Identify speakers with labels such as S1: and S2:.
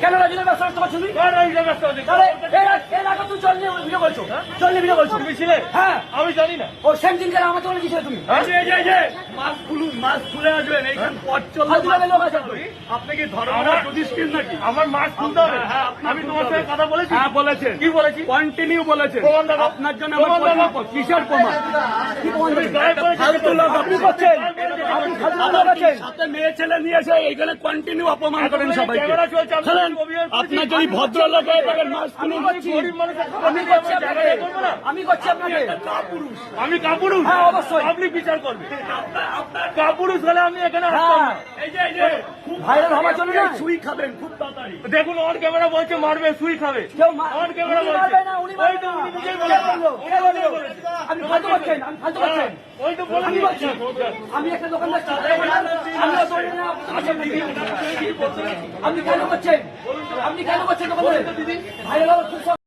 S1: কেন রাজনীতি ব্যস্ত তোমার ছবি ভিডিও করছো চললে ভিডিও করছো হ্যাঁ
S2: আমি জানি না
S1: ও সেম দিন কেন আমার চলে দিয়েছিলে তুমি
S2: মাস্ক খুলে আসবেন এইখান পথ চললে
S1: লোক আছে
S2: আপনি কি ধর্ম যুধিষ্ঠির নাকি আমার মাস্ক খুলতে হবে আমি তোমার সঙ্গে কথা বলেছি হ্যাঁ বলেছেন কি বলেছি কন্টিনিউ বলেছেন আপনার জন্য কিসের প্রমাণ
S1: ফালতু লোক আপনি করছেন আপনি ফালতু লোক আছেন
S2: সাথে মেয়ে ছেলে নিয়ে এসে এইখানে কন্টিনিউ অপমান করেন সবাইকে আপনার যদি ভদ্রলোক হয়ে থাকেন মাস্ক খুলুন
S1: আমি করছি আপনাকে
S2: আমি কাপুরুষ
S1: হ্যাঁ অবশ্যই
S2: আপনি বিচার করবেন কাপুরুষ হলে আমি এখানে
S1: ভাইরাল হওয়ার জন্য না
S2: সুই খাবেন খুব তাড়াতাড়ি দেখুন অন ক্যামেরা বলছে মারবে সুই খাবে
S1: কেউ
S2: অন ক্যামেরা বলছে
S1: মারবে না উনি মারবে না আমি ফালতু করছেন আমি ফালতু করছেন
S2: ওই তো বলে
S1: আমি বলছি আমি একটা দোকানদার আপনি কেন করছেন দোকানে ভাইরাল হওয়ার খুব